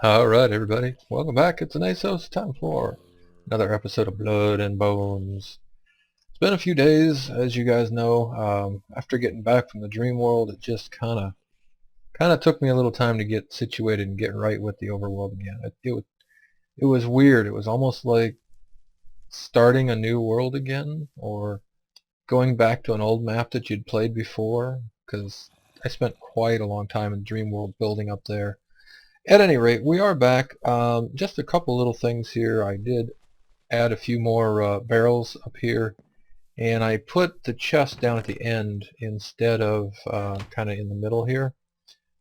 Alright everybody, welcome back. It's an ASOS. Time for another episode of Blood and Bones. It's been a few days, as you guys know. After getting back from the dream world, it just kinda took me a little time to get situated and get right with the overworld again. It was weird. It was almost like starting a new world again, or going back to an old map that you'd played before, because I spent quite a long time in dream world building up there. At any rate, we are back. Just a couple little things here. I did add a few more barrels up here, and I put the chest down at the end instead of kind of in the middle here.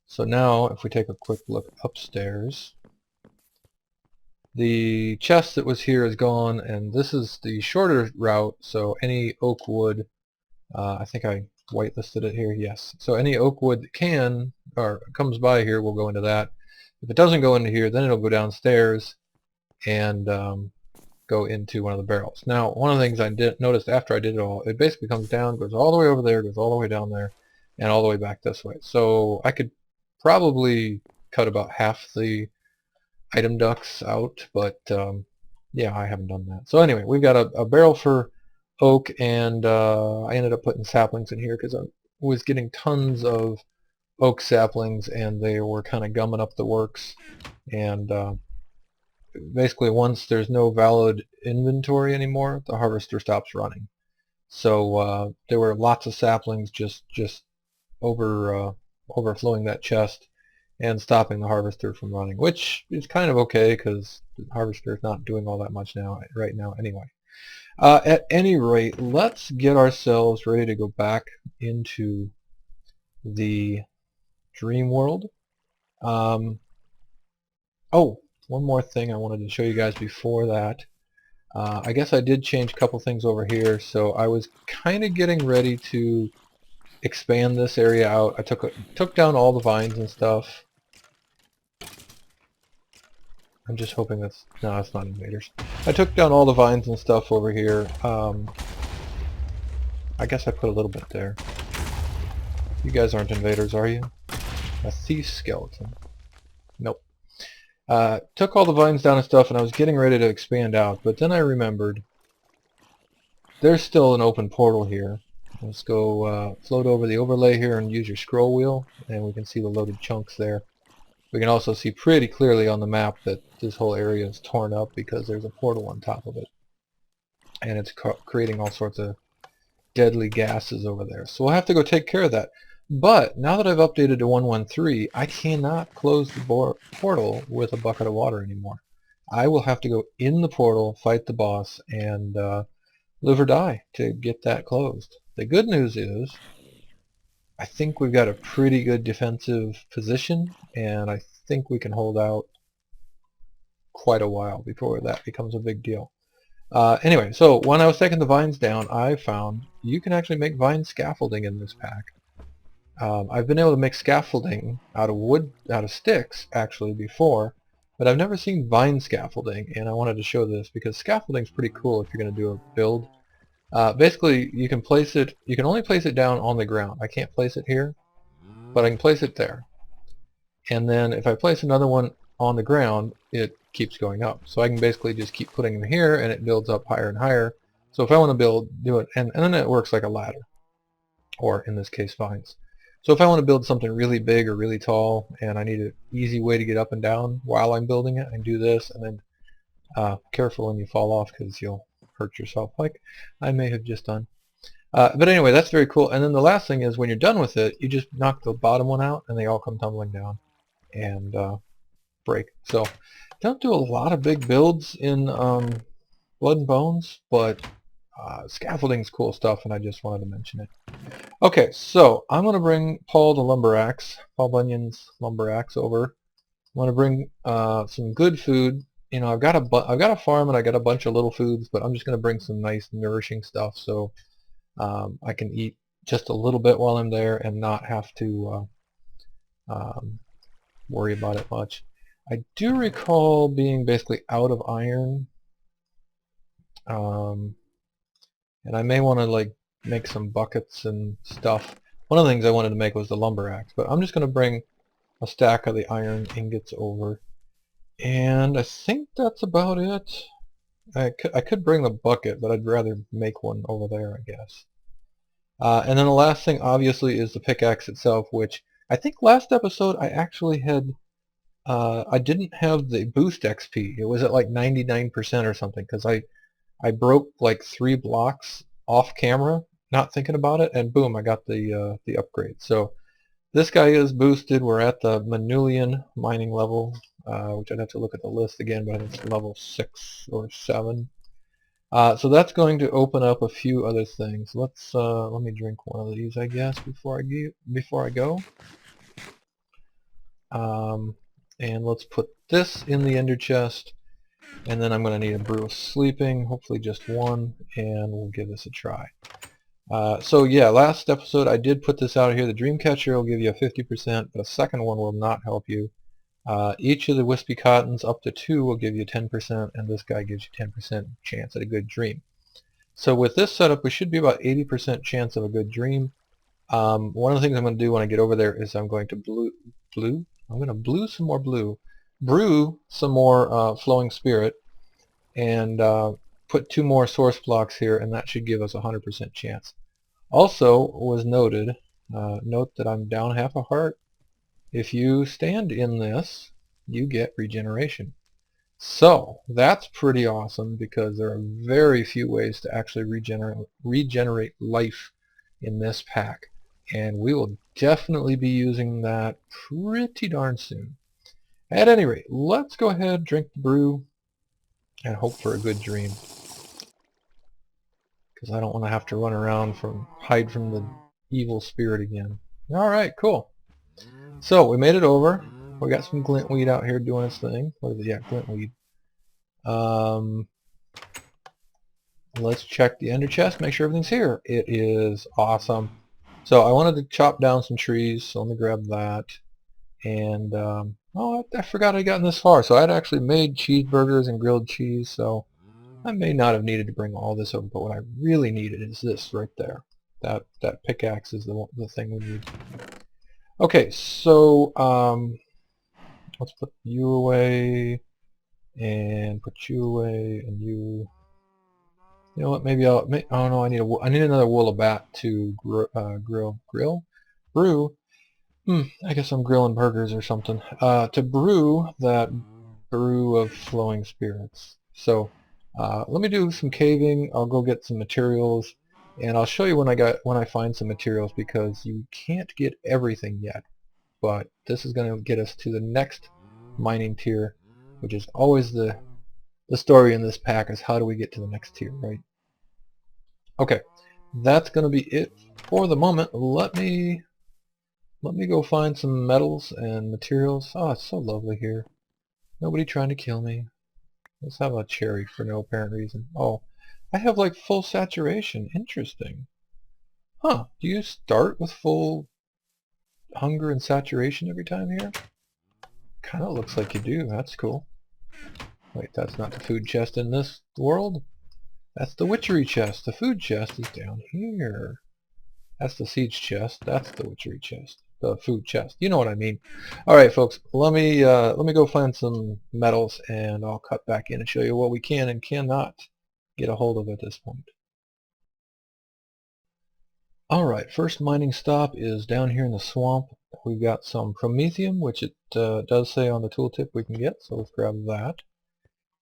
So now, if we take a quick look upstairs, the chest that was here is gone, and this is the shorter route, so any oak wood, I think I whitelisted it here, yes. So any oak wood that can, or comes by here, will go into that. If it doesn't go into here, then it'll go downstairs and go into one of the barrels. Now, one of the things I noticed after I did it all, it basically comes down, goes all the way over there, goes all the way down there, and all the way back this way. So I could probably cut about half the item ducts out, but yeah, I haven't done that. So anyway, we've got a barrel for oak, and I ended up putting saplings in here because I was getting tons of oak saplings, and they were kind of gumming up the works. And basically, once there's no valid inventory anymore, the harvester stops running. So there were lots of saplings just overflowing that chest and stopping the harvester from running, which is kind of okay because the harvester is not doing all that much right now anyway. At any rate, let's get ourselves ready to go back into the dream world. Oh, one more thing I wanted to show you guys before that. I guess I did change a couple things over here, so I was kind of getting ready to expand this area out. I took down all the vines and stuff. I'm just hoping no, that's not invaders. I took down all the vines and stuff over here. I guess I put a little bit there. You guys aren't invaders, are you? A thief skeleton. Nope. Took all the vines down and stuff, and I was getting ready to expand out, but then I remembered there's still an open portal here. Let's go float over the overlay here and use your scroll wheel, and we can see the loaded chunks there. We can also see pretty clearly on the map that this whole area is torn up because there's a portal on top of it, and it's creating all sorts of deadly gases over there. So we'll have to go take care of that. But now that I've updated to 1.13, I cannot close the portal with a bucket of water anymore. I will have to go in the portal, fight the boss, and live or die to get that closed. The good news is I think we've got a pretty good defensive position, and I think we can hold out quite a while before that becomes a big deal. Anyway, so when I was taking the vines down, I found you can actually make vine scaffolding in this pack. I've been able to make scaffolding out of wood, out of sticks, actually, before, but I've never seen vine scaffolding, and I wanted to show this because scaffolding is pretty cool if you're going to do a build. Basically, you can only place it down on the ground. I can't place it here, but I can place it there. And then if I place another one on the ground, it keeps going up. So I can basically just keep putting them here, and it builds up higher and higher. So if I want to do it, and then it works like a ladder, or in this case, vines. So if I want to build something really big or really tall, and I need an easy way to get up and down while I'm building it, I can do this, and then careful when you fall off because you'll hurt yourself, like I may have just done. But anyway, that's very cool. And then the last thing is when you're done with it, you just knock the bottom one out, and they all come tumbling down and break. So don't do a lot of big builds in Blood and Bones, but scaffolding's cool stuff, and I just wanted to mention it. Okay, so I'm going to bring Paul the lumber-axe, Paul Bunyan's lumber-axe over. I'm going to bring some good food. You know, I've got a farm and I got a bunch of little foods, but I'm just going to bring some nice nourishing stuff so I can eat just a little bit while I'm there and not have to worry about it much. I do recall being basically out of iron, and I may want to like make some buckets and stuff. One of the things I wanted to make was the lumber axe, but I'm just going to bring a stack of the iron ingots over, And I think that's about it. I could bring the bucket, but I'd rather make one over there, I guess. And then the last thing, obviously, is the pickaxe itself, which I think last episode I actually had, I didn't have the boost XP. It was at like 99% or something, because I broke like 3 blocks off camera, not thinking about it, and boom, I got the upgrade. So this guy is boosted. We're at the Manyulyn mining level, which I'd have to look at the list again, but I think it's level 6 or 7. So that's going to open up a few other things. Let me drink one of these, I guess, before I go. And let's put this in the ender chest, and then I'm going to need a brew of sleeping, hopefully just one, and we'll give this a try. So yeah, last episode I did put this out here. The Dreamcatcher will give you a 50%, but a second one will not help you. Each of the Wispy Cottons up to 2 will give you 10%, and this guy gives you 10% chance at a good dream. So with this setup, we should be about 80% chance of a good dream. One of the things I'm going to do when I get over there is I'm going to brew some more flowing spirit, and put 2 more source blocks here, and that should give us a 100% chance. Also was noted, note that I'm down half a heart. If you stand in this, you get regeneration. So that's pretty awesome, because there are very few ways to actually regenerate life in this pack, and we will definitely be using that pretty darn soon. At any rate, let's go ahead, drink the brew, and hope for a good dream, because I don't want to have to run around hide from the evil spirit again. Alright, cool. So we made it over. We got some glintweed out here doing its thing. What is it? Yeah, glintweed. Let's check the ender chest, make sure everything's here. It is awesome. So I wanted to chop down some trees, so let me grab that. And oh, I forgot I'd gotten this far. So I'd actually made cheeseburgers and grilled cheese, so I may not have needed to bring all this over, but what I really needed is this right there. That pickaxe is the thing we need. Okay, so let's put you away, and put you away, and you. You know what? Maybe oh no, I need another wool bat to brew. I guess I'm grilling burgers or something. To brew that brew of flowing spirits. So let me do some caving. I'll go get some materials, and I'll show you when I find some materials, because you can't get everything yet. But this is going to get us to the next mining tier, which is always the story in this pack, is how do we get to the next tier, right? Okay, that's going to be it for the moment. Let me go find some metals and materials. Oh, it's so lovely here. Nobody trying to kill me. Let's have a cherry for no apparent reason. Oh, I have like full saturation. Interesting. Huh, do you start with full hunger and saturation every time here? Kind of looks like you do. That's cool. Wait, that's not the food chest in this world. That's the witchery chest. The food chest is down here. That's the siege chest. That's the witchery chest. The food chest. You know what I mean. Alright folks, let me go find some metals, and I'll cut back in and show you what we can and cannot get a hold of at this point. Alright, first mining stop is down here in the swamp. We've got some promethium, which it does say on the tooltip we can get, so let's grab that.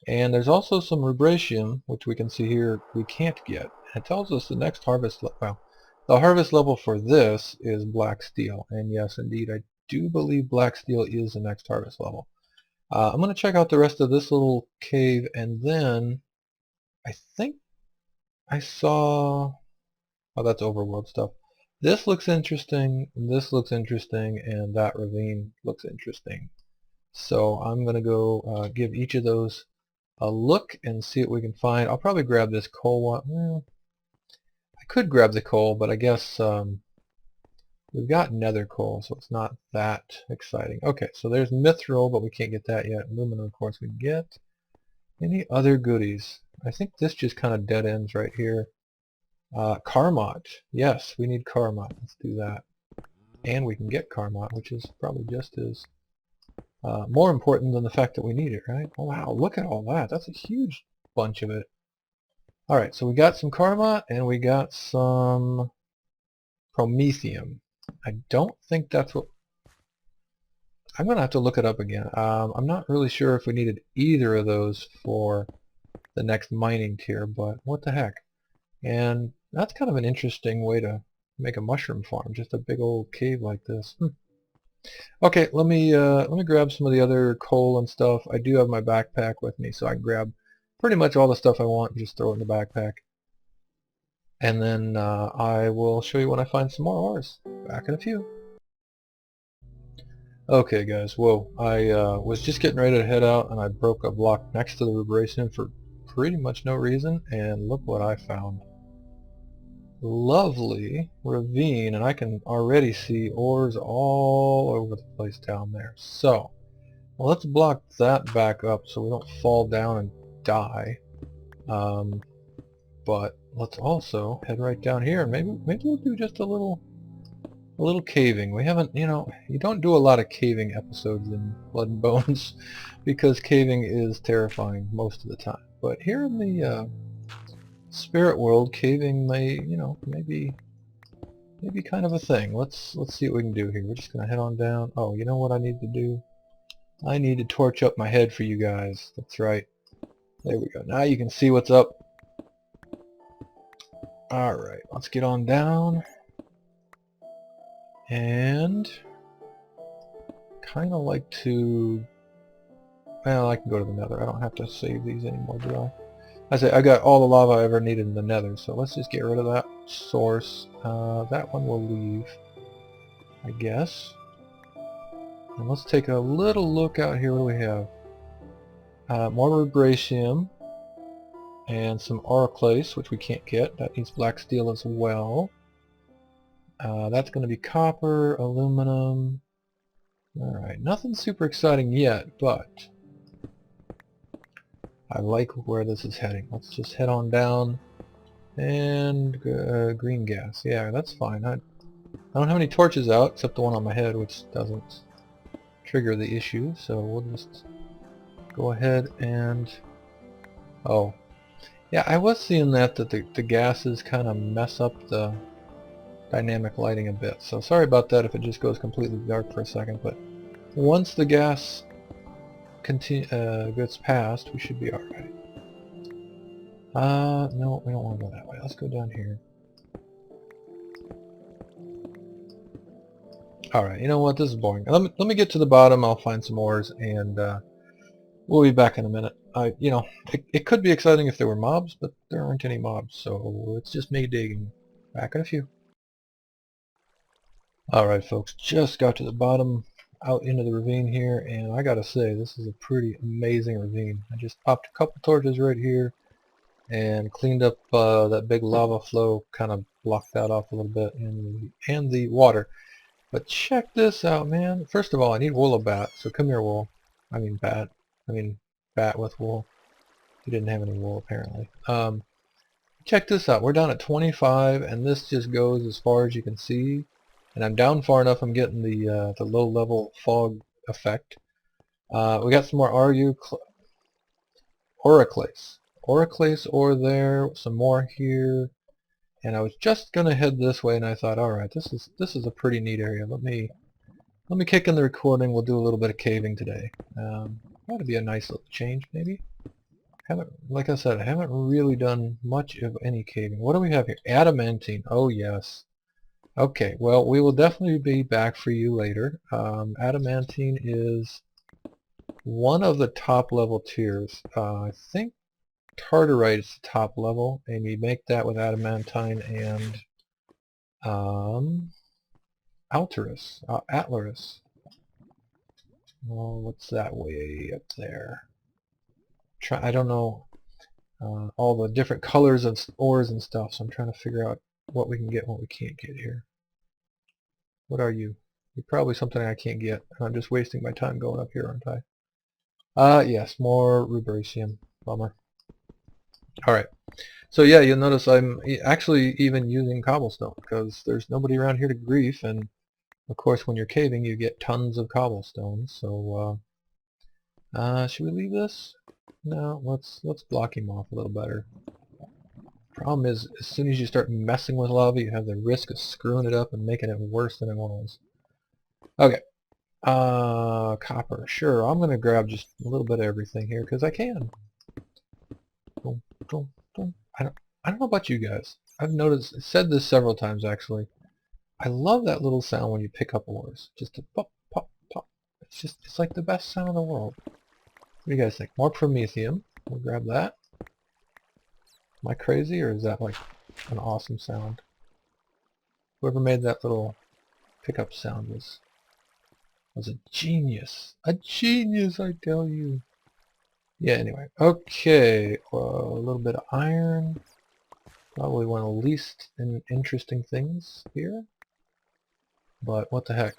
And there's also some rubratium, which we can see here we can't get. It tells us the next harvest, well, the harvest level for this is black steel. And yes, indeed, I do believe black steel is the next harvest level. I'm going to check out the rest of this little cave, and then I think I saw, oh, that's overworld stuff. This looks interesting, this looks interesting, and that ravine looks interesting. So I'm going to go give each of those a look and see what we can find. I'll probably grab this coal one. Well, I could grab the coal, but I guess we've got nether coal, so it's not that exciting. Okay, so there's mithril, but we can't get that yet. Aluminum, of course, we can get. Any other goodies? I think this just kind of dead ends right here. Karmot. Yes, we need Karmot. Let's do that. And we can get Karmot, which is probably just as more important than the fact that we need it, right? Oh, wow, look at all that. That's a huge bunch of it. Alright, so we got some karma and we got some promethium. I don't think that's what... I'm going to have to look it up again. I'm not really sure if we needed either of those for the next mining tier, but what the heck. And that's kind of an interesting way to make a mushroom farm, just a big old cave like this. Okay, let me grab some of the other coal and stuff. I do have my backpack with me, so I can grab pretty much all the stuff I want and just throw it in the backpack. And then I will show you when I find some more ores. Back in a few. Okay guys, whoa, I was just getting ready to head out and I broke a block next to the ruberation for pretty much no reason, and look what I found. Lovely ravine, and I can already see ores all over the place down there. So, well, let's block that back up so we don't fall down and die. But let's also head right down here, and maybe we'll do just a little caving. We haven't, you know, you don't do a lot of caving episodes in Blood and Bones because caving is terrifying most of the time. But here in the spirit world, caving may, you know, maybe kind of a thing. Let's see what we can do here. We're just gonna head on down. Oh, you know what I need to do? I need to torch up my head for you guys. That's right. There we go. Now you can see what's up. Alright, let's get on down. And kind of like to, well, I can go to the nether. I don't have to save these anymore, do I? I say I got all the lava I ever needed in the nether, so let's just get rid of that source. That one will leave, I guess. And let's take a little look out here. What do we have? More rubratium and some oroclase, which we can't get. That needs black steel as well. That's going to be copper, aluminum. Alright, nothing super exciting yet, but I like where this is heading. Let's just head on down. And green gas. Yeah, that's fine. I don't have any torches out except the one on my head, which doesn't trigger the issue. So we'll just go ahead and... Oh. Yeah, I was seeing that the gases kind of mess up the dynamic lighting a bit. So sorry about that if it just goes completely dark for a second. But once the gas gets past, we should be alright. No, we don't want to go that way. Let's go down here. Alright, you know what? This is boring. Let me get to the bottom. I'll find some ores, and we'll be back in a minute. You know, it could be exciting if there were mobs, but there aren't any mobs, so it's just me digging. Back in a few. Alright, folks, just got to the bottom, out into the ravine here, and I gotta say, this is a pretty amazing ravine. I just popped a couple torches right here and cleaned up that big lava flow, kind of blocked that off a little bit, and the water. But check this out, man. First of all, I need wool of bat, so come here, wool. I mean bat. I mean bat with wool. He didn't have any wool, apparently. Check this out. We're down at 25, and this just goes as far as you can see. And I'm down far enough, I'm getting the low-level fog effect. We got some more oroclase ore there, some more here, and I was just gonna head this way, and I thought, all right, this is a pretty neat area. Let me kick in the recording. We'll do a little bit of caving today. That'd be a nice little change, maybe. Like I said, I haven't really done much of any caving. What do we have here? Adamantine. Oh yes. Okay, well, we will definitely be back for you later. Adamantine is one of the top level tiers. I think Tartarite is the top level, and you make that with adamantine and Atlaris. Oh, what's that way up there? I don't know all the different colors of ores and stuff, so I'm trying to figure out what we can get and what we can't get here. What are you? You're probably something I can't get, and I'm just wasting my time going up here, aren't I? Yes, more rubratium. Bummer. Alright, so yeah, you'll notice I'm actually even using cobblestone, because there's nobody around here to grief, and of course when you're caving you get tons of cobblestone, so Should we leave this? No, let's block him off a little better. Problem is, as soon as you start messing with lava, you have the risk of screwing it up and making it worse than it was. Okay. Copper. Sure, I'm gonna grab just a little bit of everything here because I can. Boom, boom, boom. I don't know about you guys. I've noticed, said this several times actually. I love that little sound when you pick up ores. Just a pop, pop, pop. It's like the best sound in the world. What do you guys think? More promethium. We'll grab that. Am I crazy, or is that like an awesome sound? Whoever made that little pickup sound was a genius. A genius, I tell you. Yeah, anyway. Okay, a little bit of iron. Probably one of the least interesting things here. But what the heck.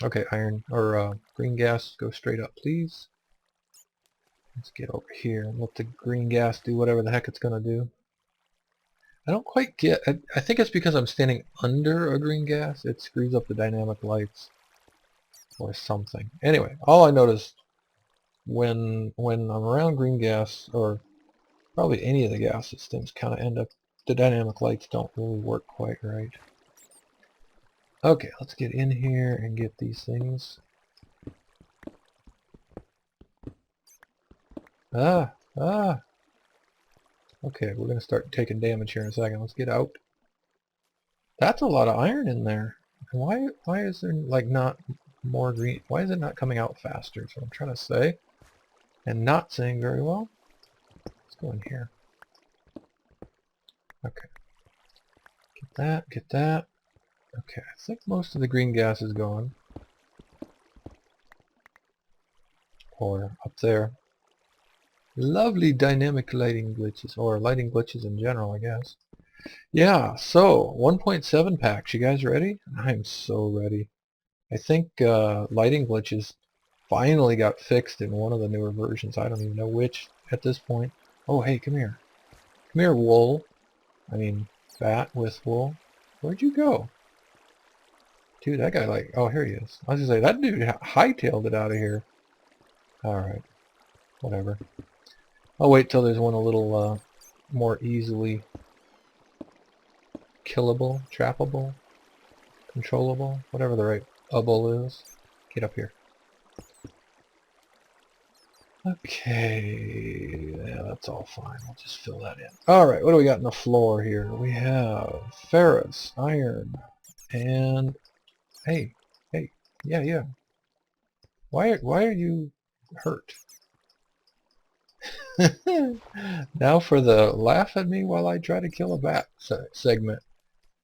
Okay, iron, or green gas, go straight up, please. Let's get over here and let the green gas do whatever the heck it's going to do. I don't quite get... I think it's because I'm standing under a green gas. It screws up the dynamic lights or something. Anyway, all I noticed when I'm around green gas, or probably any of the gases, things kind of end up... The dynamic lights don't really work quite right. Okay, let's get in here and get these things. Ah! Okay, we're going to start taking damage here in a second. Let's get out. That's a lot of iron in there. Why is there like not more green? Why is it not coming out faster? Is what I'm trying to say. And not saying very well. Let's go in here. Okay. Get that. Okay, I think most of the green gas is gone. Or up there. Lovely dynamic lighting glitches, or lighting glitches in general, I guess. Yeah, so 1.7 packs. You guys ready? I'm so ready. I think lighting glitches finally got fixed in one of the newer versions. I don't even know which at this point. Oh, hey, come here. Come here, wool. I mean, bat with wool. Where'd you go? Dude, that guy like... Oh, here he is. I was going to say, that dude hightailed it out of here. Alright. Whatever. I'll wait till there's one a little more easily killable, trappable, controllable, whatever the right bubble is. Get up here. Okay, yeah, that's all fine. I'll just fill that in. Alright, what do we got in the floor here? We have ferrous, iron, and... Hey, yeah. Why are you hurt? Now for the laugh at me while I try to kill a bat segment.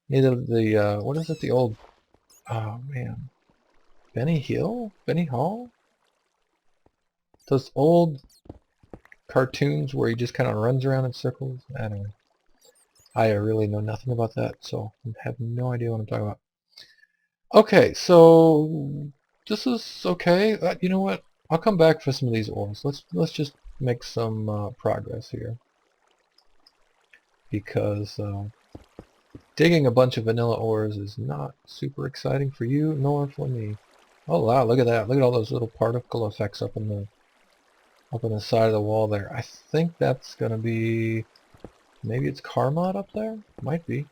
Either the, what is it, the old... Oh, man. Benny Hall? Those old cartoons where he just kind of runs around in circles. I don't know. I really know nothing about that, so I have no idea what I'm talking about. Okay, so this is okay. You know what? I'll come back for some of these ores. Let's just make some progress here, because digging a bunch of vanilla ores is not super exciting for you nor for me. Oh wow! Look at that! Look at all those little particle effects up in the side of the wall there. I think that's gonna be, maybe it's Carmod up there? Might be.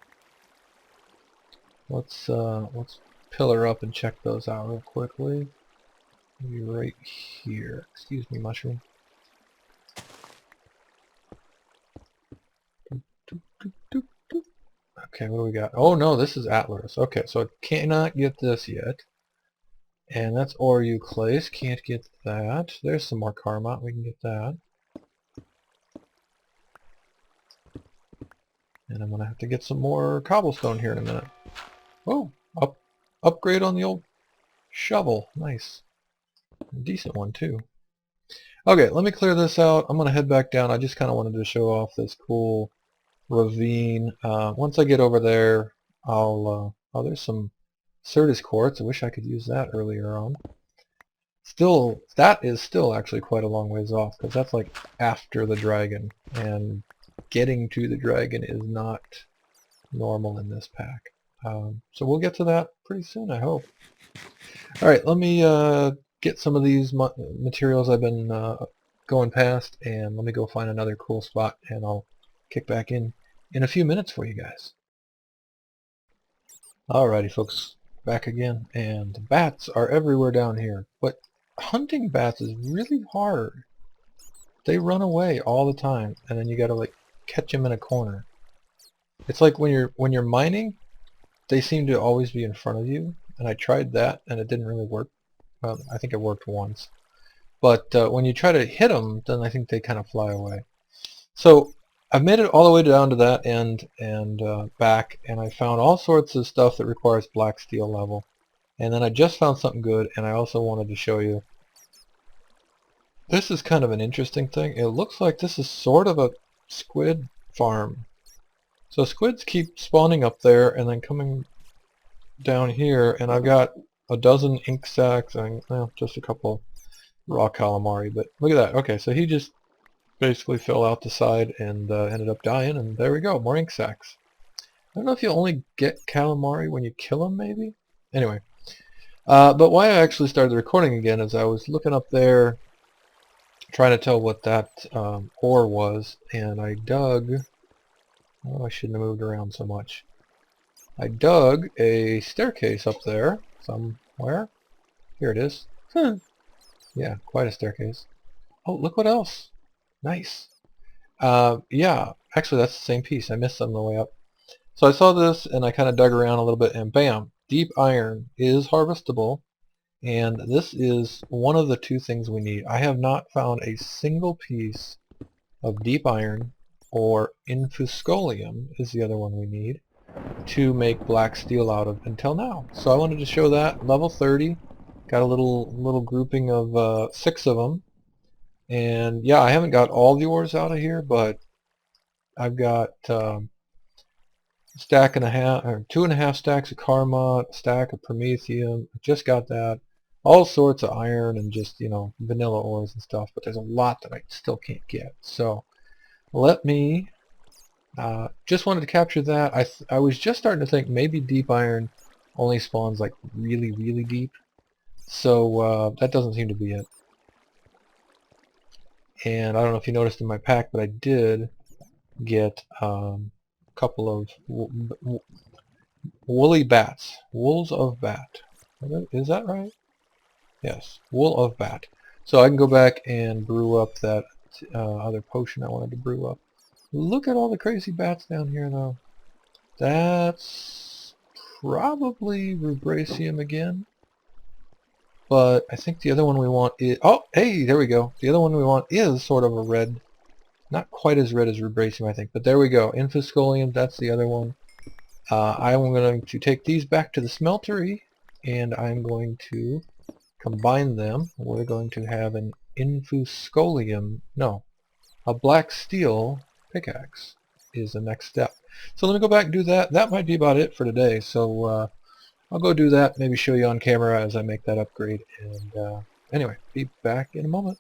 Let's pillar up and check those out real quickly. Maybe right here. Excuse me, mushroom. Okay, what do we got? Oh no, this is Atlas. Okay, so I cannot get this yet. And that's Oruclase. Can't get that. There's some more Carmot. We can get that. And I'm gonna have to get some more cobblestone here in a minute. Oh, upgrade on the old shovel. Nice. A decent one too. Okay, let me clear this out. I'm gonna head back down. I just kind of wanted to show off this cool ravine. Once I get over there, I'll oh, there's some Certus quartz. I wish I could use that earlier on. Still, that is still actually quite a long ways off, because that's like after the dragon, and getting to the dragon is not normal in this pack. So we'll get to that pretty soon, I hope. Alright, let me get some of these materials I've been going past, and let me go find another cool spot, and I'll kick back in a few minutes for you guys. Alrighty folks, back again, and the bats are everywhere down here, but hunting bats is really hard. They run away all the time, and then you gotta like catch them in a corner. It's like when you're mining, they seem to always be in front of you, and I tried that and it didn't really work. Well, I think it worked once, but when you try to hit them, then I think they kind of fly away. So I've made it all the way down to that end and back, and I found all sorts of stuff that requires black steel level, and then I just found something good, and I also wanted to show you. This is kind of an interesting thing. It looks like this is sort of a squid farm. So squids keep spawning up there and then coming down here, and I've got a dozen ink sacs and well, just a couple raw calamari, but look at that. Okay, so he just basically fell out the side and ended up dying, and there we go, more ink sacs. I don't know if you only get calamari when you kill them, maybe? Anyway, but why I actually started recording again is I was looking up there trying to tell what that ore was, and I dug, oh, I shouldn't have moved around so much. I dug a staircase up there somewhere. Here it is. Yeah, quite a staircase. Oh, look what else. Nice. Yeah, actually that's the same piece. I missed some on the way up. So I saw this and I kind of dug around a little bit, and bam, deep iron is harvestable, and this is one of the two things we need. I have not found a single piece of deep iron, or infuscolium is the other one we need, to make black steel out of until now. So I wanted to show that. Level 30, got a little grouping of 6 of them, and yeah, I haven't got all the ores out of here, but I've got stack and a half, or 2.5 stacks of karma, a stack of promethium. Just got that. All sorts of iron and just, you know, vanilla ores and stuff, but there's a lot that I still can't get. So let me just wanted to capture that. I was just starting to think maybe deep iron only spawns like really deep, so that doesn't seem to be it. And I don't know if you noticed in my pack, but I did get a couple of woolly bats, wools of bat. Is that right? Yes, wool of bat. So I can go back and brew up that other potion I wanted to brew up. Look at all the crazy bats down here, though. That's probably rubracium again. But I think the other one we want is... Oh, hey, there we go. The other one we want is sort of a red. Not quite as red as rubracium, I think. But there we go. Infuscolium, that's the other one. I'm going to take these back to the smeltery, and I'm going to combine them. We're going to have an infuscolium... No, a black steel pickaxe is the next step. So let me go back and do that. That might be about it for today. So I'll go do that, maybe show you on camera as I make that upgrade. And anyway, be back in a moment.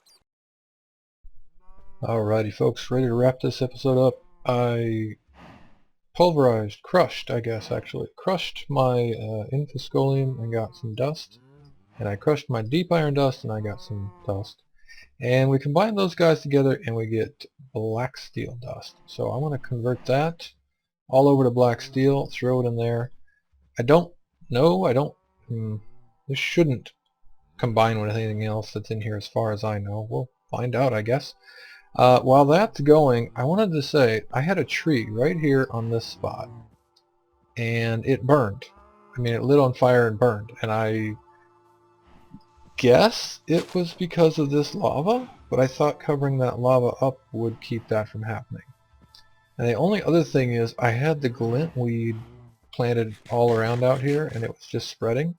Alrighty folks, ready to wrap this episode up. I pulverized, crushed I guess actually, crushed my infuscolium and got some dust. And I crushed my deep iron dust and I got some dust. And we combine those guys together and we get black steel dust. So I want to convert that all over to black steel, throw it in there. I don't know, this shouldn't combine with anything else that's in here as far as I know. We'll find out, I guess. While that's going, I wanted to say I had a tree right here on this spot and it burned. I mean, it lit on fire and burned, and I guess it was because of this lava, but I thought covering that lava up would keep that from happening. And the only other thing is I had the glintweed planted all around out here and it was just spreading.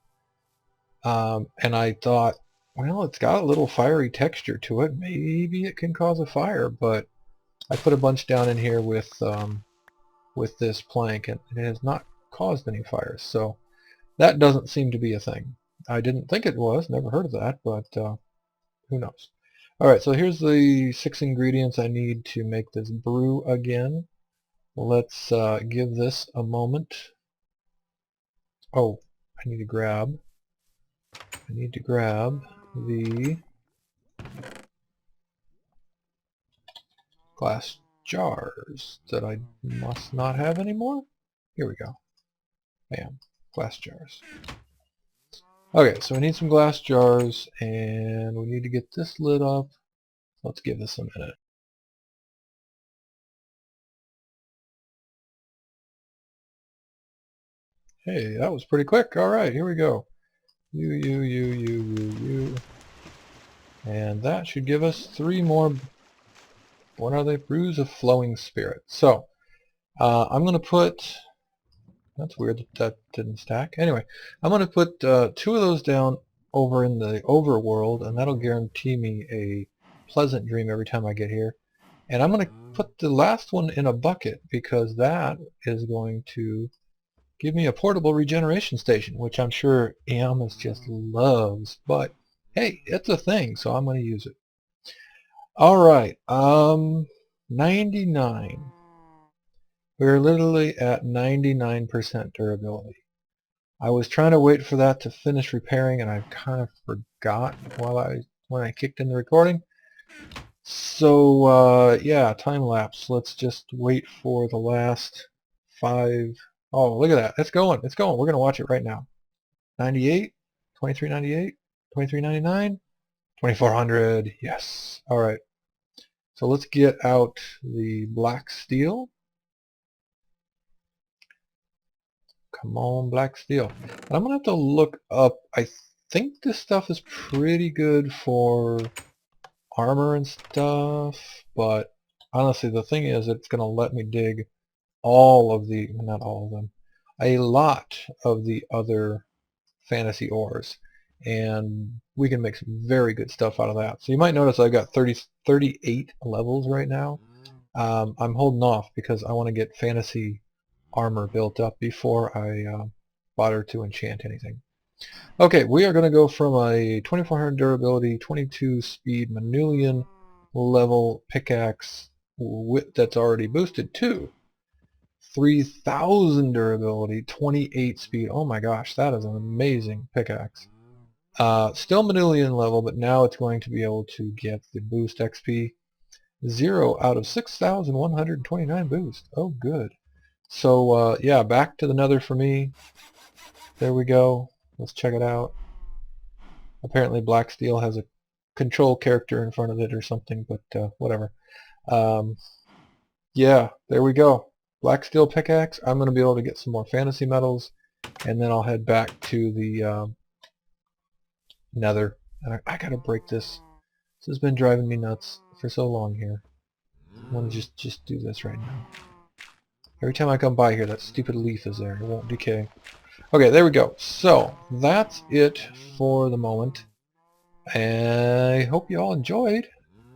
And I thought, well, it's got a little fiery texture to it. Maybe it can cause a fire, but I put a bunch down in here with this plank and it has not caused any fires. So that doesn't seem to be a thing. I didn't think it was, never heard of that, but who knows. Alright, so here's the 6 ingredients I need to make this brew again. Let's give this a moment. Oh, I need to grab the glass jars that I must not have anymore. Here we go. Bam. Glass jars. Okay, so we need some glass jars, and we need to get this lit up. Let's give this a minute. Hey, that was pretty quick. Alright, here we go. You. And that should give us 3 more. What are they? Brews of Flowing Spirit. So, I'm going to put... That's weird that that didn't stack. Anyway, I'm going to put 2 of those down over in the overworld, and that'll guarantee me a pleasant dream every time I get here. And I'm going to put the last one in a bucket, because that is going to give me a portable regeneration station, which I'm sure Eyamaz just loves. But hey, it's a thing, so I'm going to use it. Alright, 99. We're literally at 99% durability. I was trying to wait for that to finish repairing, and I kind of forgot when I kicked in the recording. So yeah, time lapse. Let's just wait for the last 5. Oh, look at that. It's going. It's going. We're going to watch it right now. 98, 2398, 2399, 2400. Yes. All right. So let's get out the black steel. Come on, black steel. And I'm going to have to look up. I think this stuff is pretty good for armor and stuff, but honestly, the thing is, it's going to let me dig all of the, not all of them, a lot of the other fantasy ores, and we can make some very good stuff out of that. So you might notice I've got 38 levels right now. I'm holding off because I want to get fantasy armor built up before I bother to enchant anything. Okay, we are going to go from a 2400 durability, 22 speed Manyulyn level pickaxe that's already boosted to 3000 durability, 28 speed. Oh my gosh, that is an amazing pickaxe. Still Manyulyn level, but now it's going to be able to get the boost XP. 0 out of 6,129 boost. Oh, good. So, yeah, back to the nether for me. There we go. Let's check it out. Apparently black steel has a control character in front of it or something, but whatever. Yeah, there we go. Black steel pickaxe. I'm going to be able to get some more fantasy metals, and then I'll head back to the nether. And I got to break this. This has been driving me nuts for so long here. I want to just do this right now. Every time I come by here, that stupid leaf is there. It won't decay. Okay, there we go. So, that's it for the moment. I hope you all enjoyed.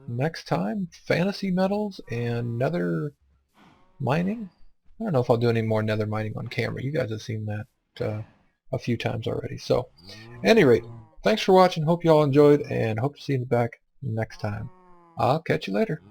Next time, fantasy metals and nether mining. I don't know if I'll do any more nether mining on camera. You guys have seen that a few times already. So, at any rate, thanks for watching. Hope you all enjoyed, and hope to see you back next time. I'll catch you later.